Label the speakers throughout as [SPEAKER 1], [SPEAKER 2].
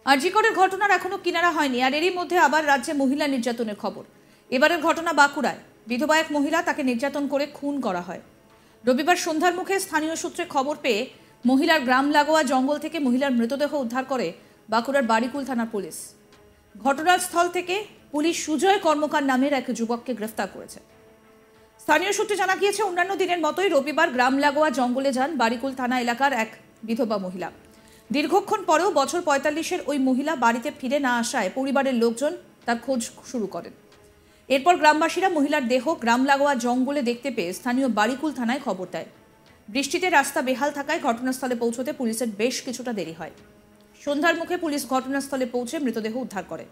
[SPEAKER 1] আরজিকরের ঘটনার এখনো কিনারা হয়নি, আর এরই মধ্যে আবার রাজ্যে মহিলা নির্যাতনের খবর। এবারের ঘটনা বাঁকুড়ায়। বিধবা এক মহিলা, তাকে নির্যাতন করে খুন করা হয়। রবিবার সন্ধ্যার মুখে স্থানীয় সূত্রে খবর পেয়ে মহিলার গ্রাম লাগোয়া জঙ্গল থেকে মহিলার মৃতদেহ উদ্ধার করে বাঁকুড়ার বারিকুল থানার পুলিশ। ঘটনাস্থল থেকে পুলিশ সুজয় কর্মকার নামের এক যুবককে গ্রেফতার করেছে। স্থানীয় সূত্রে জানা গিয়েছে, অন্যান্য দিনের মতোই রবিবার গ্রাম লাগোয়া জঙ্গলে যান বারিকুল থানা এলাকার এক বিধবা মহিলা। দীর্ঘক্ষণ পরেও বছর ৪৫-এর ওই মহিলা বাড়িতে ফিরে না আসায় পরিবারের লোকজন তার খোঁজ শুরু করেন। এরপর গ্রামবাসীরা মহিলার দেহ গ্রাম লাগোয়া জঙ্গলে দেখতে পেয়ে স্থানীয় বারিকুল থানায় খবর দেয়। বৃষ্টিতে রাস্তা বেহাল থাকায় ঘটনাস্থলে পৌঁছতে পুলিশের বেশ কিছুটা দেরি হয়। সন্ধ্যার মুখে পুলিশ ঘটনাস্থলে পৌঁছে মৃতদেহ উদ্ধার করে।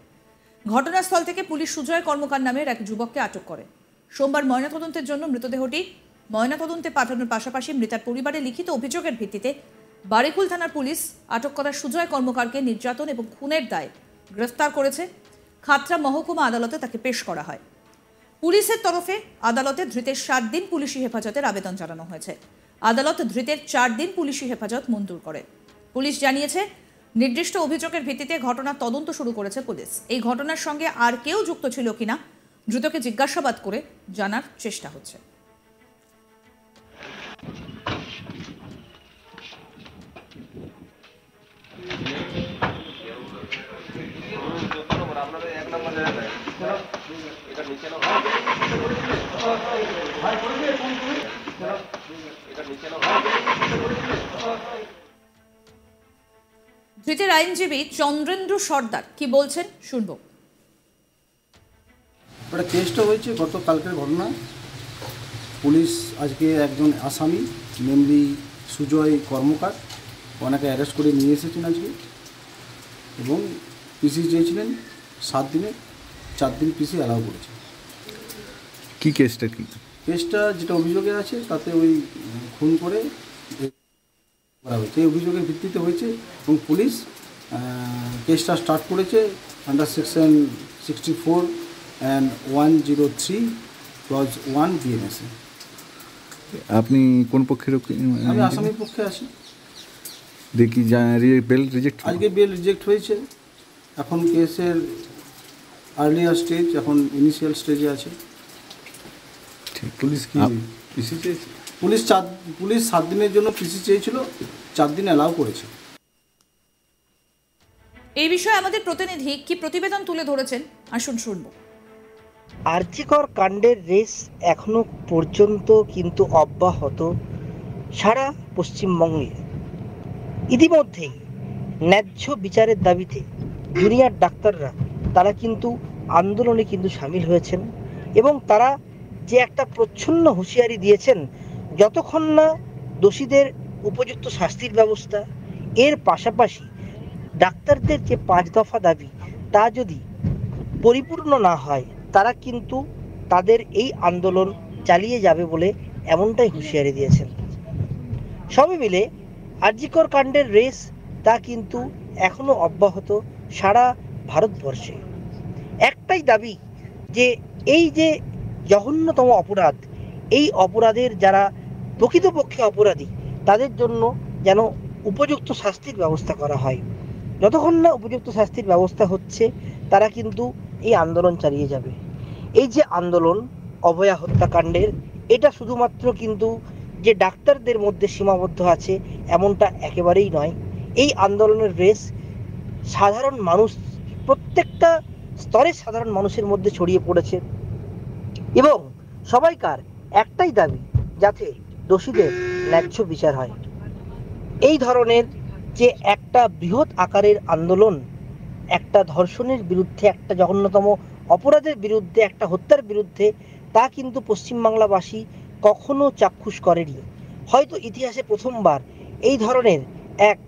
[SPEAKER 1] ঘটনাস্থল থেকে পুলিশ সুজয় কর্মকার নামের এক যুবককে আটক করে। সোমবার ময়নাতদন্তের জন্য মৃতদেহটি ময়নাতদন্তে পাঠানোর পাশাপাশি মৃতার পরিবারে লিখিত অভিযোগের ভিত্তিতে বারিকুল থানার পুলিশ আটক করা সুজয় কর্মকারকে নির্যাতন এবং খুনের দায়ে গ্রেফতার করেছে। খাতড়া মহকুমা আদালতে তাকে পেশ করা হয়। পুলিশের তরফে আদালতে ধৃতের 7 দিন পুলিশি হেফাজতের আবেদন জানানো হয়েছে। আদালত ধৃতের 4 দিন পুলিশি হেফাজত মঞ্জুর করে। পুলিশ জানিয়েছে, নির্দিষ্ট অভিযোগের ভিত্তিতে ঘটনার তদন্ত শুরু করেছে পুলিশ। এই ঘটনার সঙ্গে আর কেউ যুক্ত ছিল কিনা দ্রুতকে জিজ্ঞাসাবাদ করে জানার চেষ্টা হচ্ছে। ধৃতের আইনজীবী চন্দ্রেন্দ্র সর্দার কি বলছেন শুনবো।
[SPEAKER 2] ওটা কেসটা হয়েছে গতকালকের ঘটনা। পুলিশ আজকে একজন আসামি মেনলি সুজয় কর্মকার, ওনাকে অ্যারেস্ট করে নিয়ে এসেছেন আজকে, এবং পিসি চেয়েছিলেন 7 দিনে, 4 দিন পিসি অ্যালাউ করেছে।
[SPEAKER 3] কি কেসটা
[SPEAKER 2] কেসটা যেটা অভিযোগে আছে তাতে ওই খুন করে করা হয়েছে, এই অভিযোগের ভিত্তিতে হয়েছে। এবং পুলিশ কেসটা স্টার্ট করেছে আন্ডার সেকশন 64 and 103 clause 1 বিএনএসে।
[SPEAKER 3] আপনি কোন পক্ষের?
[SPEAKER 2] আমি আসামির পক্ষে আছি।
[SPEAKER 3] দেখি বেল রিজেক্ট,
[SPEAKER 2] আজকে বেল রিজেক্ট হয়েছে। এখন কেসের আর্লিয়ার স্টেজ, এখন ইনিশিয়াল স্টেজে আছে।
[SPEAKER 3] পুলিশ কি পিসি চেয়েছে?
[SPEAKER 2] পুলিশ 7 দিনের জন্য পিসি চেয়েছিল, 4 দিন অ্যালাউ করেছে।
[SPEAKER 1] এই বিষয়ে আমাদের প্রতিনিধি কি প্রতিবেদন তুলে ধরেছেন, আসুন শুনবো।
[SPEAKER 4] আরজিকর কাণ্ডের রেস এখনো পর্যন্ত কিন্তু অব্যাহত সারা পশ্চিমবঙ্গে। ইতিমধ্যেই ন্যায্য বিচারের দাবিতে জুনিয়র ডাক্তাররা তারা কিন্তু আন্দোলনে কিন্তু সামিল হয়েছেন, এবং তারা যে একটা প্রচ্ছন্ন হুঁশিয়ারি দিয়েছেন, যতক্ষণ না দোষীদের উপযুক্ত শাস্তির ব্যবস্থা, এর পাশাপাশি ডাক্তারদের যে 5 দফা দাবি তা যদি পরিপূর্ণ না হয়, তারা কিন্তু তাদের এই আন্দোলন চালিয়ে যাবে বলে এমনটাই হুঁশিয়ারি দিয়েছেন। সবই মিলে আরজিকর কাণ্ডের রেস তা কিন্তু এখনো অব্যাহত সারা ভারতবর্ষে। একটাই দাবি যে এই যে জঘন্যতম অপরাধ, এই অপরাধের যারা প্রকৃতপক্ষে অপরাধী তাদের জন্য যেন উপযুক্ত শাস্তির ব্যবস্থা করা হয়। যতক্ষণ না উপযুক্ত শাস্তির ব্যবস্থা হচ্ছে, তারা কিন্তু এই আন্দোলন চালিয়ে যাবে। এই যে আন্দোলন অভয়া হত্যাকাণ্ডের, এটা শুধুমাত্র কিন্তু যে ডাক্তারদের মধ্যে সীমাবদ্ধ আছে এমনটা একেবারেই নয়। এই আন্দোলনের রেস সাধারণ মানুষ, প্রত্যেকটা স্তরের সাধারণ মানুষের মধ্যে ছড়িয়ে পড়েছে, এবং সবাইকার একটাই দাবি, যাতে দোষীদের ন্যায্য বিচার হয়। এই ধরনের যে একটা বৃহৎ আকারের আন্দোলন, একটা ধর্ষণের বিরুদ্ধে, একটা জঘন্যতম অপরাধের বিরুদ্ধে, একটা হত্যার বিরুদ্ধে, তা কিন্তু পশ্চিমবাংলাবাসী কখনো চাক্ষুষ করেনি। হয়তো ইতিহাসে প্রথমবার এই ধরনের এক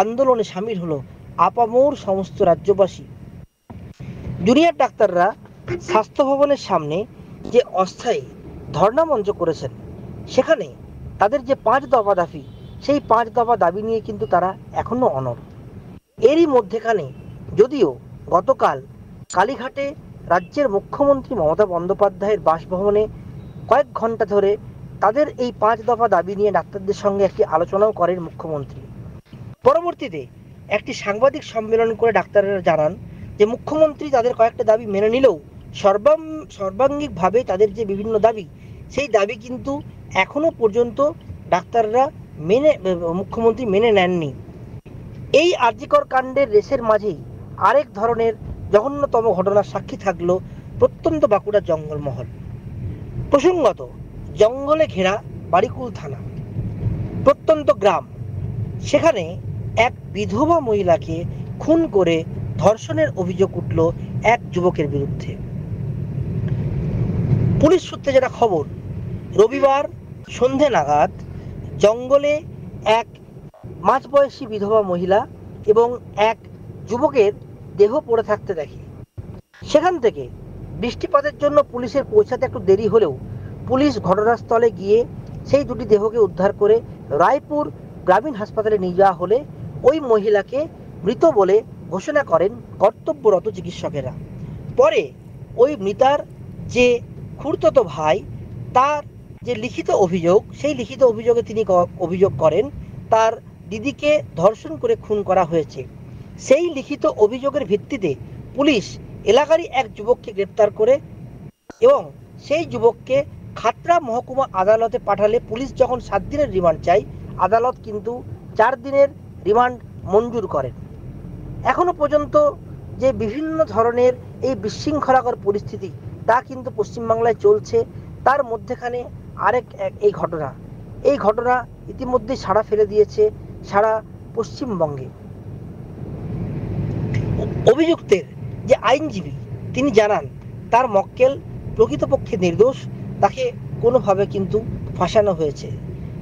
[SPEAKER 4] আন্দোলনে সামিল হলো আপামর সমস্ত রাজ্যবাসী। জুনিয়র ডাক্তাররা স্বাস্থ্য ভবনের সামনে যে অস্থায়ী ধর্ণা মঞ্চ করেছেন, সেখানে তাদের যে 5 দফা দাবি, সেই 5 দফা দাবি নিয়ে কিন্তু তারা এখনো অনড়। এরই মধ্যেখানে যদিও গতকাল কালীঘাটে রাজ্যের মুখ্যমন্ত্রী মমতা বন্দ্যোপাধ্যায়ের বাসভবনে কয়েক ঘন্টা ধরে তাদের এই 5 দফা দাবি নিয়ে ডাক্তারদের সঙ্গে একটি আলোচনাও করেন মুখ্যমন্ত্রী। পরবর্তীতে একটি সাংবাদিক সম্মেলন করে ডাক্তাররা জানান যে মুখ্যমন্ত্রী তাদের কয়েকটা দাবি মেনে নিলেও সর্বাঙ্গিকভাবে তাদের যে বিভিন্ন দাবি, সেই দাবি কিন্তু এখনো পর্যন্ত ডাক্তাররা মুখ্যমন্ত্রী মেনে নেননি। এই আরজিকর কাণ্ডের রেসের মাঝেই আরেক ধরনের জঘন্যতম ঘটনার সাক্ষী থাকলো প্রত্যন্ত বাঁকুড়া জঙ্গলমহল। প্রসঙ্গত, জঙ্গলে ঘেরা বাড়িকুল থানা, প্রত্যন্ত গ্রাম, সেখানে এক বিধবা মহিলাকে খুন করে ধর্ষণের অভিযোগ উঠল এক যুবকের বিরুদ্ধে। পুলিশ সূত্রে যেটা খবর, রবিবার সন্ধে নাগাদ জঙ্গলে এক মাঝবয়সী বিধবা মহিলা এবং এক যুবকের দেহ পড়ে থাকতে দেখে। সেখান থেকে বৃষ্টিপাতের জন্য পুলিশের পৌঁছাতে একটু দেরি হলেও পুলিশ ঘটনাস্থলে গিয়ে সেই দুটি দেহকে উদ্ধার করে রায়পুর গ্রামীণ হাসপাতালে নিয়ে যাওয়া হলে ওই মহিলাকে মৃত বলে ঘোষণা করেন কর্তব্যরত চিকিৎসকেরা। পরে ওই মৃতার যে খুড়তুতো ভাই, তার যে লিখিত অভিযোগ, সেই লিখিত অভিযোগে তিনি অভিযোগ করেন তার দিদিকে ধর্ষণ করে খুন করা হয়েছে। সেই লিখিত অভিযোগের ভিত্তিতে পুলিশ এলাকারই এক যুবককে গ্রেপ্তার করে এবং সেই যুবককে খাতড়া মহকুমা আদালতে পাঠালে পুলিশ যখন 7 দিনের রিমান্ড চায়, আদালত কিন্তু 4 দিনের রিমান্ড মঞ্জুর করেন। এখনো পর্যন্ত যে বিভিন্ন ধরনের এই বিশৃঙ্খলাকর পরিস্থিতি, তা কিন্তু পশ্চিমবাংলায় চলছে। তার মধ্যেখানে এই ঘটনা ইতিমধ্যে সাড়া ফেলে দিয়েছে সারা পশ্চিমবঙ্গে। অভিযুক্তের যে আইনজীবী, তিনি জানান তার মক্কেল প্রকৃতপক্ষে নির্দোষ, তাকে কোনোভাবে কিন্তু ফাঁসানো হয়েছে।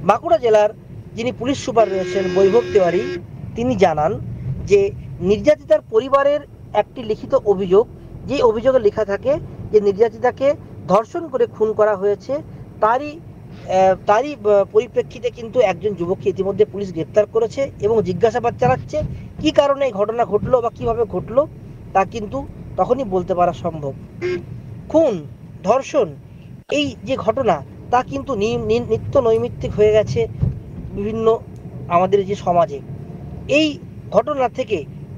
[SPEAKER 4] বাঁকুড়া জেলার যিনি পুলিশ সুপার রয়েছেন বৈভব তিওয়ারি, তিনি জানান যে নির্যাতিতার পরিবারের একটি লিখিত অভিযোগ, যে অভিযোগে লেখা থাকে যে নির্যাতিতাকে ধর্ষণ করে খুন করা হয়েছে, তারই পরিপ্রেক্ষিতে কিন্তু একজন যুবককে ইতিমধ্যে পুলিশ গ্রেপ্তার করেছে এবং জিজ্ঞাসাবাদ চালাচ্ছে। কি কারণে এই ঘটনা ঘটলো বা কিভাবে ঘটলো তা কিন্তু তখনই বলতে পারা সম্ভব। খুন, ধর্ষণ, এই যে ঘটনা, তা কিন্তু নিত্য নৈমিত্তিক হয়ে গেছে বিভিন্ন আমাদের যে সমাজে। এই ঘটনা থেকে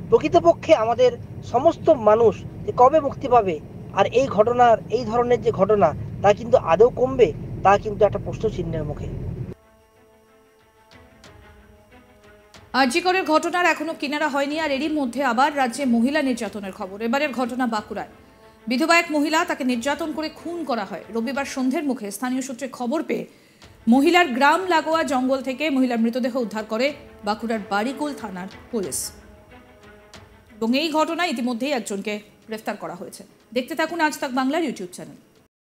[SPEAKER 4] প্রকৃতপক্ষে আমাদের সমস্ত মানুষ কবে মুক্তি পাবে, আর এই ধরনের যে ঘটনা, তা কিন্তু আদৌ কমবে, তা কিন্তু একটা প্রশ্ন চিহ্নের মুখে।
[SPEAKER 1] আরজিকরের ঘটনার এখনো কিনারা হয়নি, আর এরই মধ্যে আবার রাজ্যে মহিলা নির্যাতনের খবর। এবারের ঘটনা বাঁকুড়ায়। বিধবা এক মহিলা, তাকে নির্যাতন করে খুন করা হয়। রবিবার সন্ধ্যের মুখে স্থানীয় সূত্রে খবর পেয়ে মহিলার গ্রাম লাগোয়া জঙ্গল থেকে মহিলার মৃতদেহ উদ্ধার করে বাঁকুড়ার বাড়িকুল থানার পুলিশ এবং এই ঘটনায় ইতিমধ্যেই একজনকে গ্রেফতার করা হয়েছে। দেখতে থাকুন আজ তাক বাংলার ইউটিউব চ্যানেল।